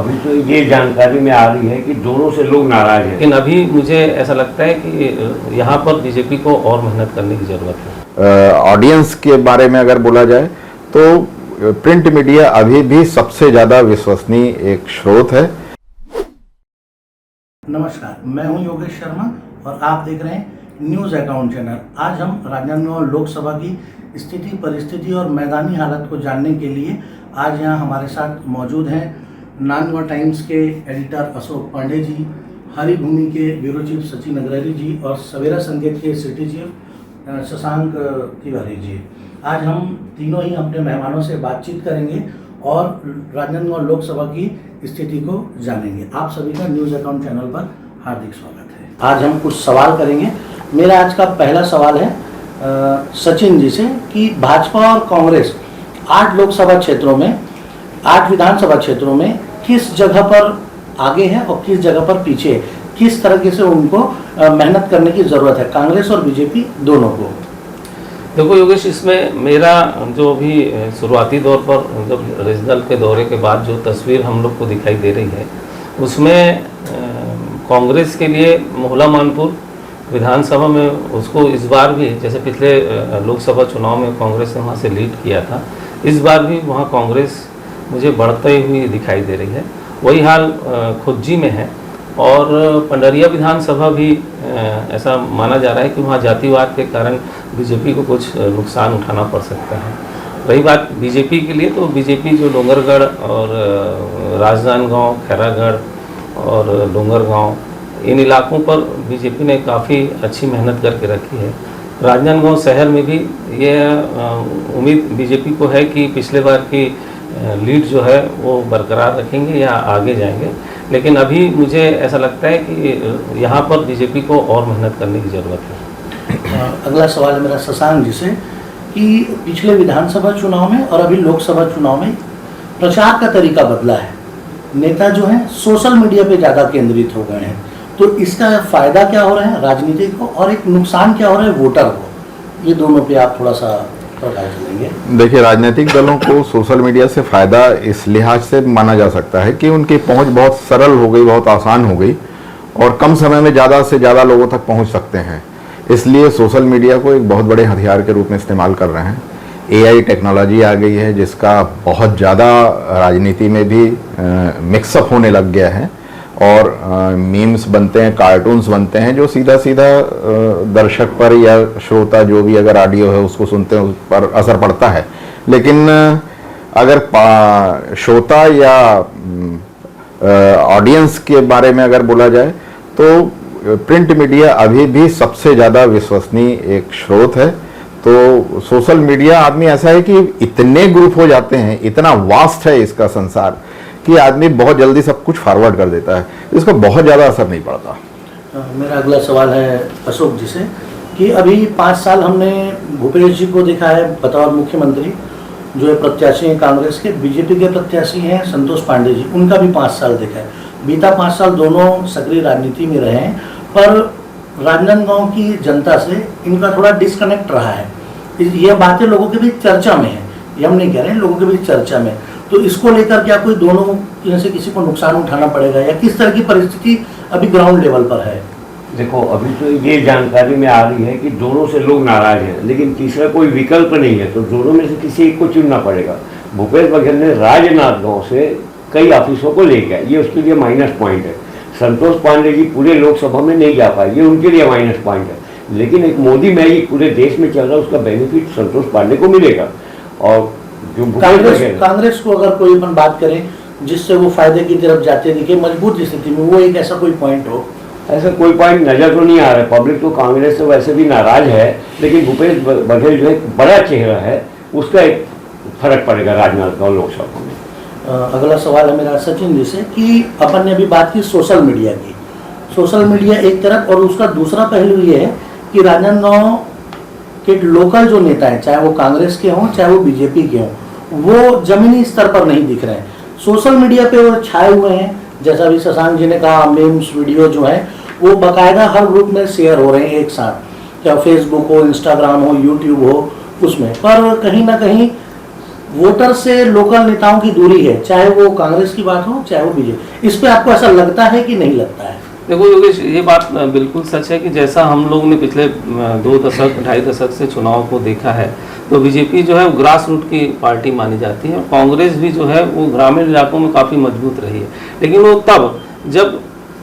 अभी तो ये जानकारी में आ रही है कि दोनों से लोग नाराज हैं। लेकिन अभी मुझे ऐसा लगता है कि यहाँ पर बीजेपी को और मेहनत करने की ज़रूरत है। ऑडियंस के बारे में अगर बोला जाए तो प्रिंट मीडिया अभी भी सबसे ज़्यादा विश्वसनीय एक स्रोत है। नमस्कार, मैं हूं योगेश शर्मा और आप देख रहे हैं न्यूज़ अकाउंट चैनल। आज हम राजनांदगांव लोकसभा की स्थिति, परिस्थिति और मैदानी हालत को जानने के लिए आज यहां हमारे साथ मौजूद हैं नांदगांव टाइम्स के एडिटर अशोक पांडे जी, हरिभूमि के ब्यूरो चीफ सचिन अग्रहरी जी और सवेरा संकेत के सिटी चीफ शशांक तिवारी जी। आज हम तीनों ही अपने मेहमानों से बातचीत करेंगे और राजनांदगांव लोकसभा की स्थिति को जानेंगे। आप सभी का न्यूज़ अकाउंट चैनल पर हार्दिक स्वागत है। आज हम कुछ सवाल करेंगे। मेरा आज का पहला सवाल है सचिन जी से कि भाजपा और कांग्रेस 8 लोकसभा क्षेत्रों में, 8 विधानसभा क्षेत्रों में किस जगह पर आगे है और किस जगह पर पीछे, किस तरीके से उनको मेहनत करने की ज़रूरत है, कांग्रेस और बीजेपी दोनों को? देखो योगेश, इसमें मेरा जो भी शुरुआती दौर पर जब रीजनल के दौरे के बाद जो तस्वीर हम लोग को दिखाई दे रही है उसमें कांग्रेस के लिए मोहला मानपुर विधानसभा में उसको इस बार भी, जैसे पिछले लोकसभा चुनाव में कांग्रेस ने वहाँ से लीड किया था, इस बार भी वहाँ कांग्रेस मुझे बढ़ते हुई दिखाई दे रही है। वही हाल खुज्जी में है और पंडरिया विधानसभा भी ऐसा माना जा रहा है कि वहाँ जातिवाद के कारण बीजेपी को कुछ नुकसान उठाना पड़ सकता है। रही बात बीजेपी के लिए, तो बीजेपी जो डोंगरगढ़ और राजनांदगांव, खैरागढ़ और डोंगरगांव, इन इलाकों पर बीजेपी ने काफ़ी अच्छी मेहनत करके रखी है। राजनांदगांव शहर में भी ये उम्मीद बीजेपी को है कि पिछले बार की लीड जो है वो बरकरार रखेंगे या आगे जाएंगे। लेकिन अभी मुझे ऐसा लगता है कि यहाँ पर बीजेपी को और मेहनत करने की ज़रूरत है। अगला सवाल है मेरा शशांक जी से कि पिछले विधानसभा चुनाव में और अभी लोकसभा चुनाव में प्रचार का तरीका बदला है। नेता जो हैं सोशल मीडिया पे ज़्यादा केंद्रित हो गए हैं, तो इसका फ़ायदा क्या हो रहा है राजनीति को और एक नुकसान क्या हो रहा है वोटर को? ये दोनों पे आप थोड़ा सा प्रकाश डालेंगे। देखिए, राजनीतिक दलों को सोशल मीडिया से फ़ायदा इस लिहाज से माना जा सकता है कि उनकी पहुंच बहुत सरल हो गई, बहुत आसान हो गई और कम समय में ज़्यादा से ज़्यादा लोगों तक पहुंच सकते हैं। इसलिए सोशल मीडिया को एक बहुत बड़े हथियार के रूप में इस्तेमाल कर रहे हैं। AI टेक्नोलॉजी आ गई है जिसका बहुत ज़्यादा राजनीति में भी मिक्सअप होने लग गया है और मीम्स बनते हैं, कार्टून्स बनते हैं जो सीधा सीधा दर्शक पर या श्रोता जो भी अगर ऑडियो है उसको सुनते हैं उस पर असर पड़ता है। लेकिन अगर श्रोता या ऑडियंस के बारे में अगर बोला जाए तो प्रिंट मीडिया अभी भी सबसे ज़्यादा विश्वसनीय एक स्रोत है। तो सोशल मीडिया आदमी ऐसा है कि इतने ग्रुप हो जाते हैं, इतना वास्ट है इसका संसार कि आदमी बहुत जल्दी सब कुछ फॉरवर्ड कर देता है, इसका बहुत ज़्यादा असर नहीं पड़ता। मेरा अगला सवाल है अशोक जी से कि अभी 5 साल हमने भूपेश जी को देखा है बतौर मुख्यमंत्री, जो है प्रत्याशी हैं कांग्रेस के। बीजेपी के प्रत्याशी हैं संतोष पांडे जी, उनका भी 5 साल देखा है। बीता 5 साल दोनों सक्रिय राजनीति में रहे हैं, पर राजनांदगांव की जनता से इनका थोड़ा डिस्कनेक्ट रहा है। ये बातें लोगों के बीच चर्चा में है, ये हम नहीं कह रहे हैं, लोगों के बीच चर्चा में। तो इसको लेकर क्या कोई दोनों में से किसी को नुकसान उठाना पड़ेगा या किस तरह की परिस्थिति अभी ग्राउंड लेवल पर है? देखो, अभी तो ये जानकारी में आ रही है कि दोनों से लोग नाराज हैं, लेकिन तीसरा कोई विकल्प नहीं है, तो दोनों में से किसी एक को चुनना पड़ेगा। भूपेश बघेल ने राजनांदगांव से कई ऑफिसों को ले गया, ये उसके लिए माइनस पॉइंट है। संतोष पांडे जी पूरे लोकसभा में नहीं जा पाए, ये उनके लिए माइनस पॉइंट है। लेकिन एक मोदी मैजिक पूरे देश में चल रहा है, उसका बेनिफिट संतोष पांडे को मिलेगा। और जो कांग्रेस को अगर कोई अपन बात करें जिससे वो फायदे की तरफ जाते दिखे मजबूत स्थिति में, वो एक ऐसा कोई पॉइंट हो? ऐसा कोई पॉइंट नजर तो नहीं आ रहा है। पब्लिक तो कांग्रेस से वैसे भी नाराज है, लेकिन भूपेश बघेल जो एक बड़ा चेहरा है, उसका एक फर्क पड़ेगा राजनांदगांव लोकसभा में। अगला सवाल है मेरा सचिन जी से कि अपन ने अभी बात की सोशल मीडिया की। सोशल मीडिया एक तरफ, और उसका दूसरा पहलू ये है कि राजनांदगांव के लोकल जो नेता हैं, चाहे वो कांग्रेस के हों चाहे वो बीजेपी के हों, वो जमीनी स्तर पर नहीं दिख रहे हैं। सोशल मीडिया पे वो छाए हुए हैं, जैसा भी शशांक जी ने कहा, मीम्स वीडियो जो है वो बाकायदा हर ग्रुप में शेयर हो रहे हैं एक साथ, चाहे फेसबुक हो, इंस्टाग्राम हो, यूट्यूब हो, उसमें। पर कहीं ना कहीं वोटर से लोकल नेताओं की दूरी है, चाहे वो कांग्रेस की बात हो चाहे वो बीजेपी, इस पे आपको ऐसा लगता है कि नहीं लगता है? देखो योगेश, ये बात बिल्कुल सच है कि जैसा हम लोग ने पिछले 2 दशक 2.5 दशक से चुनाव को देखा है, तो बीजेपी जो है वो ग्रास रूट की पार्टी मानी जाती है और कांग्रेस भी जो है वो ग्रामीण इलाकों में काफ़ी मजबूत रही है। लेकिन वो तब जब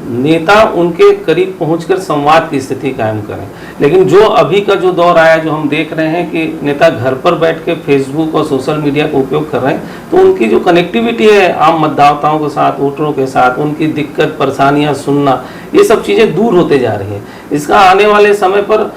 नेता उनके करीब पहुंचकर संवाद की स्थिति कायम करें। लेकिन जो अभी का जो दौर आया, जो हम देख रहे हैं कि नेता घर पर बैठ के फेसबुक और सोशल मीडिया का उपयोग कर रहे हैं, तो उनकी जो कनेक्टिविटी है आम मतदाताओं के साथ, वोटरों के साथ, उनकी दिक्कत परेशानियां सुनना, ये सब चीज़ें दूर होते जा रही हैं। इसका आने वाले समय पर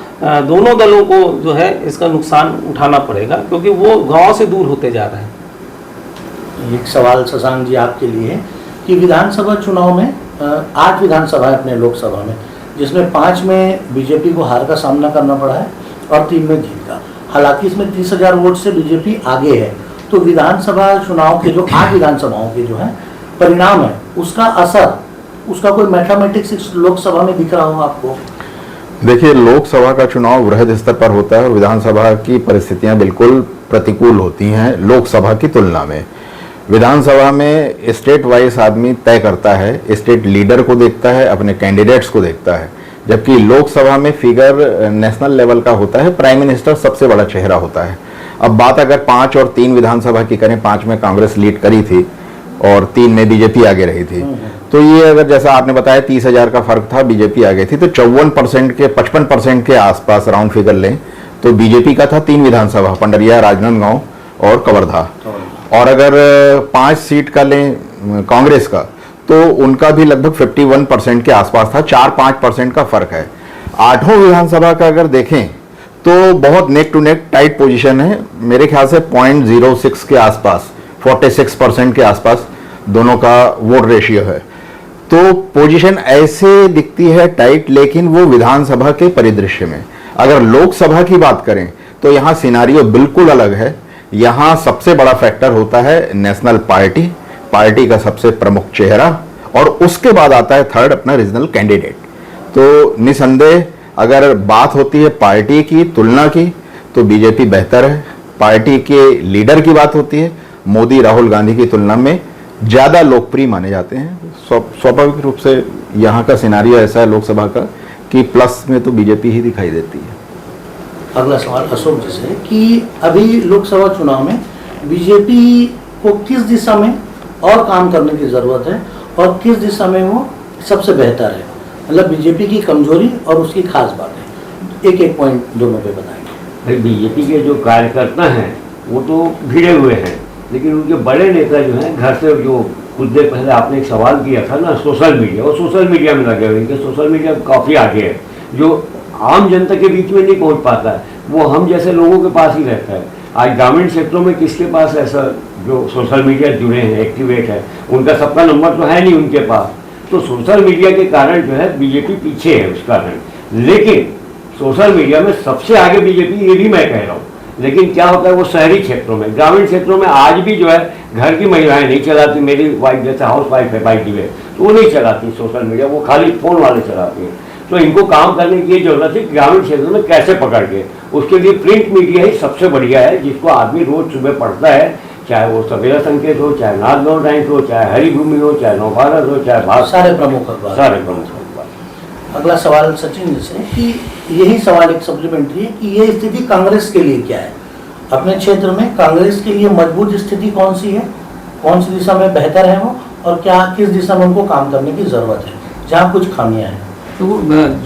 दोनों दलों को जो है इसका नुकसान उठाना पड़ेगा, क्योंकि वो गाँव से दूर होते जा रहे हैं। एक सवाल शशांक जी आपके लिए है कि विधानसभा चुनाव में 8 विधानसभा है अपने लोकसभा में, जिसमें 5 में बीजेपी को हार का सामना करना पड़ा है और 3 में जीत का। हालांकि इसमें 30,000 वोट से बीजेपी आगे है। तो विधानसभा चुनाव के जो 8 विधानसभाओं के जो है परिणाम है, उसका असर, उसका कोई मैथमेटिक्स लोकसभा में दिख रहा हो आपको? देखिए, लोकसभा का चुनाव वृहद स्तर पर होता है और विधानसभा की परिस्थितियां बिल्कुल प्रतिकूल होती हैं लोकसभा की तुलना में। विधानसभा में स्टेट वाइज आदमी तय करता है, स्टेट लीडर को देखता है, अपने कैंडिडेट्स को देखता है, जबकि लोकसभा में फिगर नेशनल लेवल का होता है। प्राइम मिनिस्टर सबसे बड़ा चेहरा होता है। अब बात अगर 5 और 3 विधानसभा की करें, 5 में कांग्रेस लीड करी थी और 3 में बीजेपी आगे रही थी, तो ये अगर जैसा आपने बताया 30,000 का फर्क था, बीजेपी आगे थी, तो 54% के 55% के आसपास राउंड फिगर लें तो बीजेपी का था 3 विधानसभा, पंडरिया, राजनांदगांव और कवर्धा। और अगर 5 सीट का लें कांग्रेस का, तो उनका भी लगभग 51% के आसपास था, 4-5% का फर्क है। 8 विधानसभा का अगर देखें तो बहुत neck to neck tight position है। मेरे ख्याल से 0.06 के आसपास, 46% के आसपास दोनों का वोट रेशियो है। तो पोजीशन ऐसे दिखती है टाइट, लेकिन वो विधानसभा के परिदृश्य में। अगर लोकसभा की बात करें तो यहाँ सिनारियो बिल्कुल अलग है। यहाँ सबसे बड़ा फैक्टर होता है नेशनल पार्टी का सबसे प्रमुख चेहरा, और उसके बाद आता है थर्ड अपना रीजनल कैंडिडेट। तो निसंदेह अगर बात होती है पार्टी की तुलना की, तो बीजेपी बेहतर है। पार्टी के लीडर की बात होती है, मोदी राहुल गांधी की तुलना में ज़्यादा लोकप्रिय माने जाते हैं। स्वाभाविक रूप से यहाँ का सिनारियो ऐसा है लोकसभा का कि प्लस में तो बीजेपी ही दिखाई देती है। अगला सवाल अशोक जी से कि अभी लोकसभा चुनाव में बीजेपी को किस दिशा में और काम करने की ज़रूरत है और किस दिशा में वो सबसे बेहतर है, मतलब बीजेपी की कमजोरी और उसकी खास बातें, एक पॉइंट दोनों पे बताएंगे। भाई, बीजेपी के जो कार्यकर्ता हैं वो तो भिड़े हुए हैं, लेकिन उनके बड़े नेता जो हैं घर से, जो कुछ देर पहले आपने एक सवाल किया था ना, सोशल मीडिया, वो सोशल मीडिया में लगे हुए हैं। सोशल मीडिया काफ़ी आगे है, जो आम जनता के बीच में नहीं पहुंच पाता है, वो हम जैसे लोगों के पास ही रहता है। आज ग्रामीण क्षेत्रों में किसके पास ऐसा जो सोशल मीडिया जुड़े हैं, एक्टिवेट है, उनका सबका नंबर तो है नहीं उनके पास। तो सोशल मीडिया के कारण जो है बीजेपी पीछे है उस कारण। लेकिन सोशल मीडिया में सबसे आगे बीजेपी, ये भी मैं कह रहा हूँ। लेकिन क्या होता है, वो शहरी क्षेत्रों में, ग्रामीण क्षेत्रों में आज भी जो है घर की महिलाएं नहीं चलाती। मेरी वाइफ जैसे हाउस वाइफ है बाई दी वे, तो वो नहीं चलाती सोशल मीडिया, वो खाली फ़ोन वाले चलाती हैं। तो इनको काम करने की जरूरत है ग्रामीण क्षेत्र में कैसे पकड़ के। उसके लिए प्रिंट मीडिया ही सबसे बढ़िया है, जिसको आदमी रोज सुबह पढ़ता है, चाहे वो सवेरा संकेत हो, चाहे नाथगांव टाइम्स हो, चाहे हरिभूमि हो, चाहे नवभारत हो, चाहे भारत, सारे प्रमुख अखबार। अगला सवाल सचिन जी से कि यही सवाल एक सप्लीमेंट्री है कि ये स्थिति कांग्रेस के लिए क्या है, अपने क्षेत्र में कांग्रेस के लिए मजबूत स्थिति कौन सी है, कौन सी दिशा में बेहतर है वो, और क्या किस दिशा में उनको काम करने की जरूरत है जहाँ कुछ खामियां हैं। तो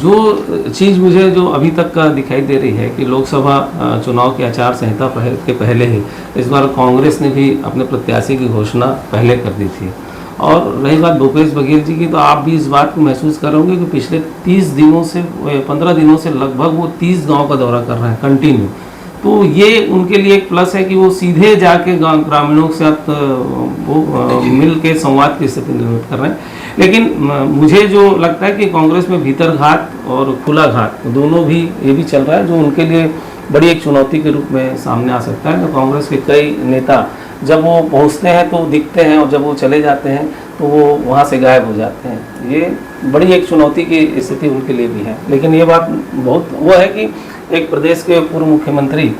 जो चीज़ मुझे जो अभी तक का दिखाई दे रही है कि लोकसभा चुनाव की आचार संहिता के पहले ही इस बार कांग्रेस ने भी अपने प्रत्याशी की घोषणा पहले कर दी थी। और रही बात भूपेश बघेल जी की, तो आप भी इस बात को महसूस करोगे कि पिछले 30 दिनों से 15 दिनों से लगभग वो 30 गाँव का दौरा कर रहे हैं कंटिन्यू। तो ये उनके लिए एक प्लस है कि वो सीधे जाके ग्रामीणों के साथ वो मिल के संवाद की स्थिति निर्मित कर रहे हैं। लेकिन मुझे जो लगता है कि कांग्रेस में भीतर घात और खुला घात दोनों भी ये भी चल रहा है, जो उनके लिए बड़ी एक चुनौती के रूप में सामने आ सकता है। तो कांग्रेस के कई नेता जब वो पहुंचते हैं तो दिखते हैं, और जब वो चले जाते हैं तो वो वहाँ से गायब हो जाते हैं। ये बड़ी एक चुनौती की स्थिति उनके लिए भी है। लेकिन ये बात बहुत वो है कि एक प्रदेश के पूर्व मुख्यमंत्री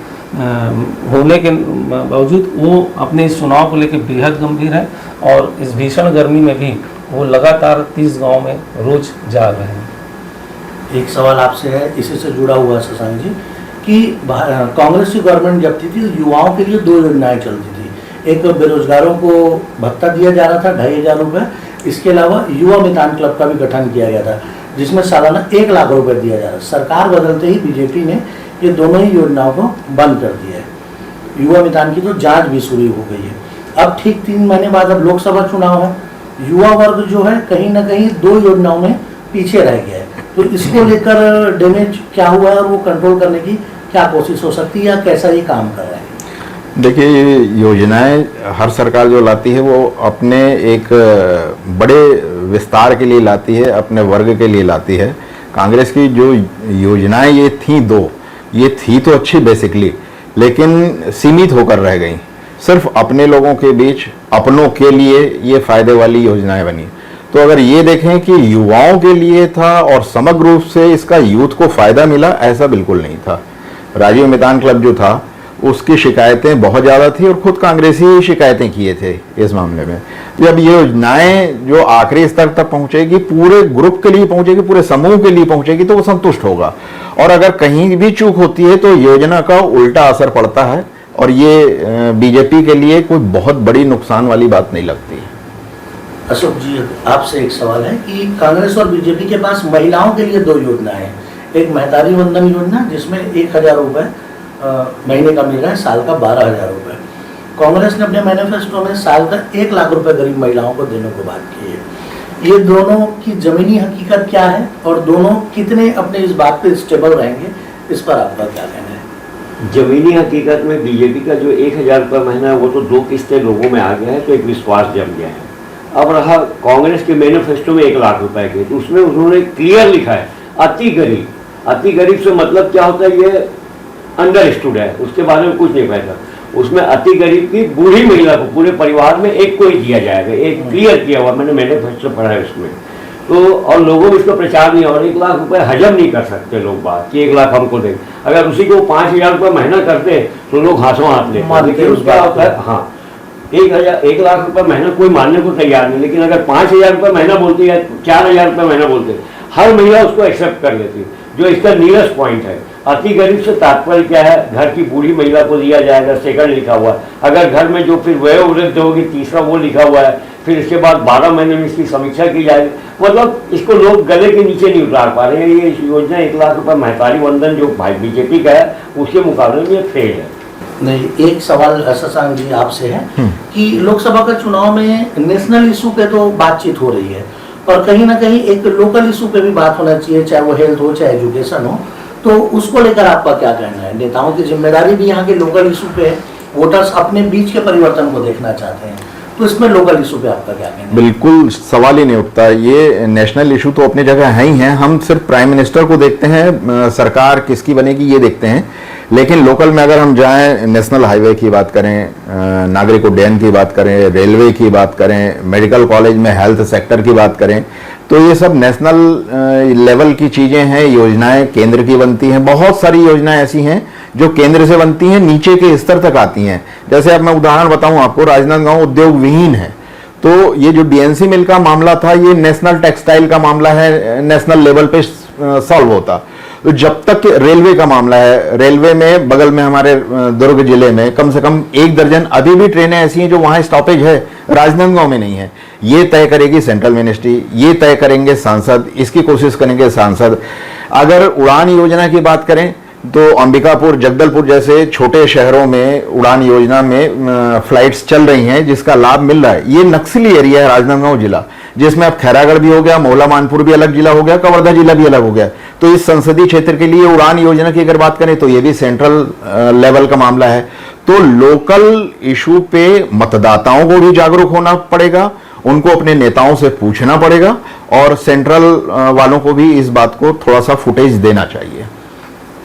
होने के बावजूद वो अपने इस चुनाव को लेकर बेहद गंभीर है और इस भीषण गर्मी में भी वो लगातार 30 गांव में रोज जा रहे हैं। एक सवाल आपसे है इसी से जुड़ा हुआ शशांक जी कि कांग्रेस की गवर्नमेंट जब थी युवाओं के लिए 2 योजनाएं चलती थी। एक बेरोजगारों को भत्ता दिया जा रहा था 2,500 रुपये, इसके अलावा युवा मितान क्लब का भी गठन किया गया था जिसमें सालाना 1 लाख रुपए दिया जा रहा है। सरकार बदलते ही बीजेपी ने ये दोनों ही योजनाओं को बंद कर दिया है। युवा मितान की तो जांच भी शुरू हो गई है। अब ठीक 3 महीने बाद अब लोकसभा चुनाव है, युवा वर्ग जो है कहीं ना कहीं 2 योजनाओं में पीछे रह गया है, तो इसको लेकर डैमेज क्या हुआ है और वो कंट्रोल करने की क्या कोशिश हो सकती है या कैसा ये काम कर रहा है? देखिए, ये योजनाएं हर सरकार जो लाती है वो अपने एक बड़े विस्तार के लिए लाती है, अपने वर्ग के लिए लाती है। कांग्रेस की जो योजनाएं ये थी 2, ये थी तो अच्छी बेसिकली, लेकिन सीमित होकर रह गई। सिर्फ अपने लोगों के बीच अपनों के लिए ये फायदे वाली योजनाएं बनी। तो अगर ये देखें कि युवाओं के लिए था और समग्र रूप से इसका यूथ को फायदा मिला, ऐसा बिल्कुल नहीं था। राजीव मितान क्लब जो था उसकी शिकायतें बहुत ज़्यादा थी और खुद कांग्रेसी ही शिकायतें किए थे इस मामले में। जब ये योजनाएं जो आखिरी स्तर तक पहुंचेगी, पूरे ग्रुप के लिए पहुंचेगी, पूरे समूह के लिए पहुंचेगी, तो वो संतुष्ट होगा। और अगर कहीं भी चूक होती है तो योजना का उल्टा असर पड़ता है और ये बीजेपी के लिए कोई बहुत बड़ी नुकसान वाली बात नहीं लगती। अशोक जी, आपसे एक सवाल है कि कांग्रेस और बीजेपी के पास महिलाओं के लिए 2 योजनाएं हैं। एक महतारी वंदन योजना जिसमें 1,000 रुपये महीने का मिल रहा है, साल का 12,000 रुपये। कांग्रेस ने अपने मैनिफेस्टो में साल का 1 लाख रुपए गरीब महिलाओं को देने को बात की है। ये दोनों की जमीनी हकीकत क्या है और दोनों कितने अपने इस बात पे स्टेबल रहेंगे, इस पर आपका क्या कहना है? जमीनी हकीकत में बीजेपी का जो 1,000 रुपये महीना है वो तो 2 किस्तें लोगों में आ गया है, तो एक विश्वास जम गया है। अब रहा कांग्रेस के मैनिफेस्टो में 1 लाख रुपए के, तो उसमें उन्होंने क्लियर लिखा है अति गरीब। अति गरीब से मतलब क्या होता है, ये अंडरस्टूड है, उसके बारे में कुछ नहीं पता। उसमें अति गरीब की बूढ़ी महिला को पूरे परिवार में एक को ही दिया जाएगा, एक क्लियर किया हुआ, मैंने मैनिफेस्टो पढ़ा है उसमें। तो और लोगों में इसका प्रचार नहीं हो रहा। 1 लाख रुपए हजम नहीं कर सकते लोग बात कि 1 लाख हमको दें। अगर उसी को 5,000 रुपये महीना करते तो लोग हाथों हाथ लेते। लेकिन उसका होता है हाँ 1 लाख रुपये महीना कोई मानने को तैयार नहीं, लेकिन अगर 5,000 रुपये महीना बोलती है, 4,000 रुपये महीना बोलते, हर महिला उसको एक्सेप्ट कर लेती, जो इसका नीरस पॉइंट है। अति गरीब से तात्पर्य क्या है, घर की बूढ़ी महिला को दिया जाएगा, सेकंड लिखा हुआ है। अगर घर में जो फिर वयोवृद्ध होगी, तीसरा वो लिखा हुआ है। फिर इसके बाद 12 महीने में इसकी समीक्षा की जाएगी। मतलब इसको लोग गले के नीचे नहीं उतार पा रहे हैं। ये योजना 1 लाख रुपये महतारी वंदन जो भाई बीजेपी का है, उसके मुकाबले में ये फेल है। नहीं, एक सवाल शशांक जी आपसे है कि लोकसभा का चुनाव में नेशनल इशू पे तो बातचीत हो रही है और कहीं ना कहीं एक लोकल इशू पे भी बात होना चाहिए, चाहे वो हेल्थ हो चाहे एजुकेशन हो। तो उसको लेकर आपका क्या कहना है? नेताओं की जिम्मेदारी भी यहाँ के लोकल इशू पे है, वोटर्स अपने बीच के परिवर्तन को देखना चाहते हैं, तो इसमें लोकल इशू पे आपका क्या कहना है? बिल्कुल सवाल ही नहीं उठता। ये नेशनल इशू तो अपनी जगह है ही है। हम सिर्फ प्राइम मिनिस्टर को देखते हैं, सरकार किसकी बनेगी ये देखते हैं। लेकिन लोकल में अगर हम जाएं, नेशनल हाईवे की बात करें, नागरिक उड्डयन की बात करें, रेलवे की बात करें, मेडिकल कॉलेज में हेल्थ सेक्टर की बात करें, तो ये सब नेशनल लेवल की चीज़ें हैं। योजनाएं केंद्र की बनती हैं। बहुत सारी योजनाएं ऐसी हैं जो केंद्र से बनती हैं, नीचे के स्तर तक आती हैं। जैसे अब मैं उदाहरण बताऊं आपको, राजनांदगांव उद्योग विहीन है, तो ये जो डीएनसी मिल का मामला था, ये नेशनल टेक्सटाइल का मामला है, नेशनल लेवल पे सॉल्व होता। तो जब तक रेलवे का मामला है, रेलवे में बगल में हमारे दुर्ग जिले में कम से कम 1 दर्जन अभी भी ट्रेनें ऐसी हैं जो वहां स्टॉपेज है, राजनांदगांव में नहीं है। ये तय करेगी सेंट्रल मिनिस्ट्री, ये तय करेंगे सांसद, इसकी कोशिश करेंगे सांसद। अगर उड़ान योजना की बात करें तो अंबिकापुर, जगदलपुर जैसे छोटे शहरों में उड़ान योजना में फ्लाइट्स चल रही हैं, जिसका लाभ मिल रहा है। ये नक्सली एरिया है राजनांदगांव जिला, जिसमें अब खैरागढ़ भी हो गया, मोहला मानपुर भी अलग जिला हो गया, कवर्धा जिला भी अलग हो गया। तो इस संसदीय क्षेत्र के लिए उड़ान योजना की अगर बात करें तो ये भी सेंट्रल लेवल का मामला है। तो लोकल इशू पे मतदाताओं को भी जागरूक होना पड़ेगा, उनको अपने नेताओं से पूछना पड़ेगा और सेंट्रल वालों को भी इस बात को थोड़ा सा फुटेज देना चाहिए।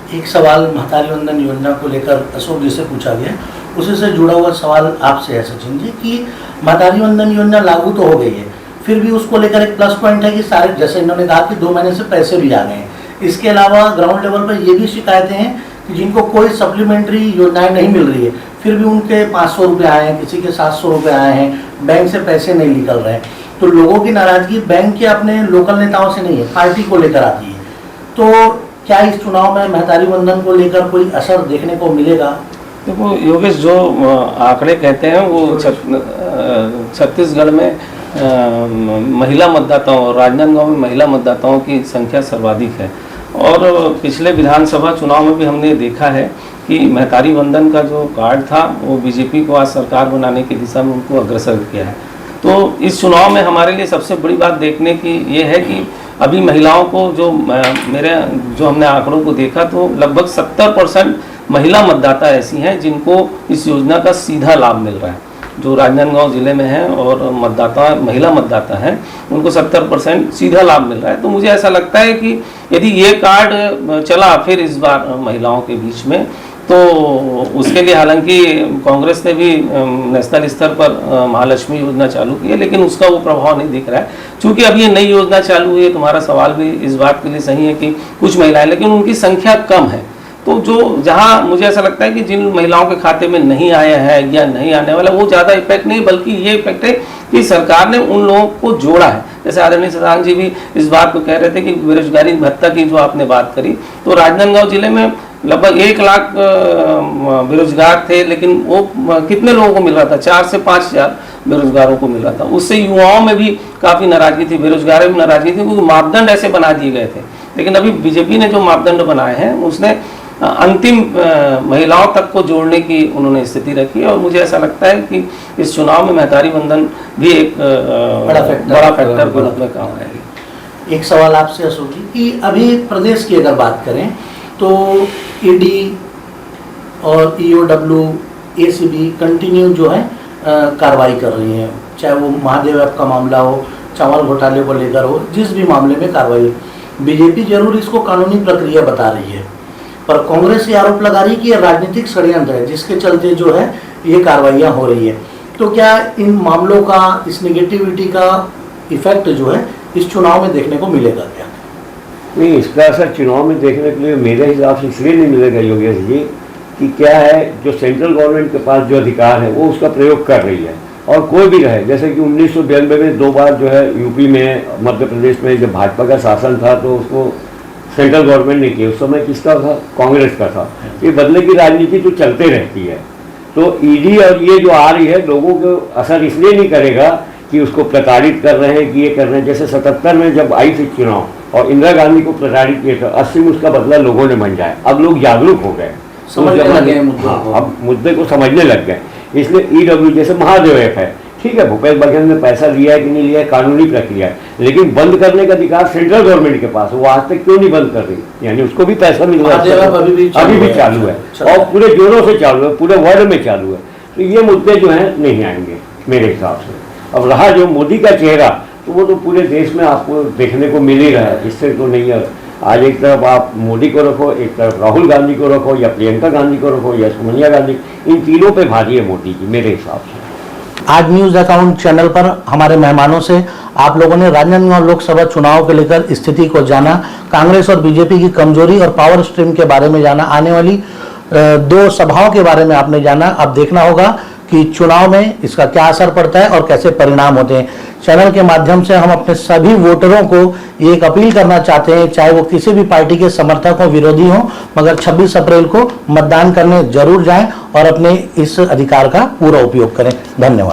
एक सवाल महतारी वंदन योजना को लेकर अशोक जी से पूछा गया, उसी से जुड़ा हुआ सवाल आपसे है सचिन जी कि महतारी वंदन योजना लागू तो हो गई है, फिर भी उसको लेकर एक प्लस पॉइंट है कि सारे, जैसे इन्होंने कहा कि 2 महीने से पैसे भी आ गए हैं। इसके अलावा ग्राउंड लेवल पर ये भी शिकायतें हैं कि जिनको कोई सप्लीमेंट्री योजनाएं नहीं मिल रही है, फिर भी उनके 500 रुपये आए हैं, किसी के 700 रुपये आए हैं, बैंक से पैसे नहीं निकल रहे हैं। तो लोगों की नाराजगी बैंक के अपने लोकल नेताओं से नहीं है, पार्टी को लेकर आती है। तो क्या इस चुनाव में महतारी वंदन को लेकर कोई असर देखने को मिलेगा? देखो योगेश, जो आंकड़े कहते हैं वो छत्तीसगढ़ में महिला मतदाताओं, राजनांदगांव में महिला मतदाताओं की संख्या सर्वाधिक है। और पिछले विधानसभा चुनाव में भी हमने देखा है कि महतारी वंदन का जो कार्ड था वो बीजेपी को आज सरकार बनाने की दिशा में उनको अग्रसर किया है। तो इस चुनाव में हमारे लिए सबसे बड़ी बात देखने की ये है कि अभी महिलाओं को जो हमने आंकड़ों को देखा तो लगभग 70% महिला मतदाता ऐसी हैं जिनको इस योजना का सीधा लाभ मिल रहा है। जो राजनांदगांव जिले में है और महिला मतदाता हैं उनको 70% सीधा लाभ मिल रहा है। तो मुझे ऐसा लगता है कि यदि ये कार्ड चला फिर इस बार महिलाओं के बीच में, तो उसके लिए हालांकि कांग्रेस ने भी नेशनल स्तर पर महालक्ष्मी योजना चालू की है, लेकिन उसका वो प्रभाव नहीं दिख रहा है। चूँकि अब ये नई योजना चालू हुई है, तुम्हारा सवाल भी इस बात के लिए सही है कि कुछ महिलाएं, लेकिन उनकी संख्या कम है। तो जो जहां मुझे ऐसा लगता है कि जिन महिलाओं के खाते में नहीं आया है या नहीं आने वाला, वो ज़्यादा इफेक्ट नहीं, बल्कि ये इफेक्ट है कि सरकार ने उन लोगों को जोड़ा है। जैसे आदरणीय शशांक जी भी इस बात को कह रहे थे कि बेरोजगारी भत्ता की जो आपने बात करी, तो राजनांदगांव जिले में लगभग 1 लाख बेरोजगार थे, लेकिन वो कितने लोगों को मिल रहा था? 4 से 5 हज़ार बेरोजगारों को मिल रहा था। उससे युवाओं में भी काफ़ी नाराजगी थी, बेरोजगारों में नाराजगी थी, क्योंकि मापदंड ऐसे बना दिए गए थे। लेकिन अभी बीजेपी ने जो मापदंड बनाए हैं उसने अंतिम महिलाओं तक को जोड़ने की उन्होंने स्थिति रखी है। और मुझे ऐसा लगता है कि इस चुनाव में महतारी वंदन भी एक बड़ा फैक्टर के रूप में काम आएगी। एक सवाल आपसे अशोक जी कि अभी प्रदेश की अगर बात करें तो ईडी और ईओडब्ल्यू, एसीबी कंटिन्यू जो है कार्रवाई कर रही हैं, चाहे वो महादेव ऐप का मामला हो, चावल घोटाले को लेकर हो, जिस भी मामले में कार्रवाई। बीजेपी जरूर इसको कानूनी प्रक्रिया बता रही है, पर कांग्रेस ये आरोप लगा रही है कि यह राजनीतिक षड्यंत्र है जिसके चलते जो है ये कार्रवाइयाँ हो रही है। तो क्या इन मामलों का, इस नेगेटिविटी का इफेक्ट जो है इस चुनाव में देखने को मिलेगा क्या? नहीं, इसका असर चुनाव में देखने के लिए मेरे हिसाब से इसलिए नहीं मिलेगा योगेश जी कि क्या है, जो सेंट्रल गवर्नमेंट के पास जो अधिकार है वो उसका प्रयोग कर रही है। और कोई भी रहे, जैसे कि 1992 में 2 बार जो है यूपी में, मध्य प्रदेश में जब भाजपा का शासन था तो उसको सेंट्रल गवर्नमेंट ने किया, उस समय किसका था? कांग्रेस का था। ये बदले की राजनीति तो चलते रहती है। तो ईडी और ये जो आ रही है, लोगों को असर इसलिए नहीं करेगा कि उसको प्रताड़ित कर रहे हैं कि ये कर रहे हैं। जैसे 77 में जब आई थी चुनाव और इंदिरा गांधी को प्रताड़ित किया था, 80 में उसका बदला लोगों ने मंगाया। अब लोग जागरूक हो गए, समझने लगे हैं मुद्दे हाँ, को। अब मुद्दे को समझने लग गए। इसलिए ईडब्ल्यू जैसे महादेव ऐप है, ठीक है, भूपेश बघेल ने पैसा लिया है कि नहीं लिया है, कानूनी प्रक्रिया है, लेकिन बंद करने का अधिकार सेंट्रल गवर्नमेंट के पास है। वो आज तक क्यों नहीं बंद कर रही? यानी उसको भी पैसा मिल रहा है, अभी भी चालू है और पूरे जोरों से चालू है, पूरे वर्ल्ड में चालू है। तो ये मुद्दे जो हैं नहीं आएंगे मेरे हिसाब से। अब रहा जो मोदी का चेहरा, तो वो तो पूरे देश में आपको देखने को मिल ही रहा है, इससे तो नहीं है। आज एक तरफ आप मोदी को रखो, एक तरफ राहुल गांधी को रखो, या प्रियंका गांधी को रखो, या सोनिया गांधी, इन तीनों पे भारी है मोदी जी मेरे हिसाब से। आज न्यूज अकाउंट चैनल पर हमारे मेहमानों से आप लोगों ने राजनांदगांव लोकसभा चुनाव को लेकर स्थिति को जाना, कांग्रेस और बीजेपी की कमजोरी और पावर स्ट्रीम के बारे में जाना, आने वाली 2 सभाओं के बारे में आपने जाना। अब देखना होगा कि चुनाव में इसका क्या असर पड़ता है और कैसे परिणाम होते हैं। चैनल के माध्यम से हम अपने सभी वोटरों को ये एक अपील करना चाहते हैं, चाहे वो किसी भी पार्टी के समर्थक हो, विरोधी हो, मगर 26 अप्रैल को मतदान करने जरूर जाएं और अपने इस अधिकार का पूरा उपयोग करें। धन्यवाद।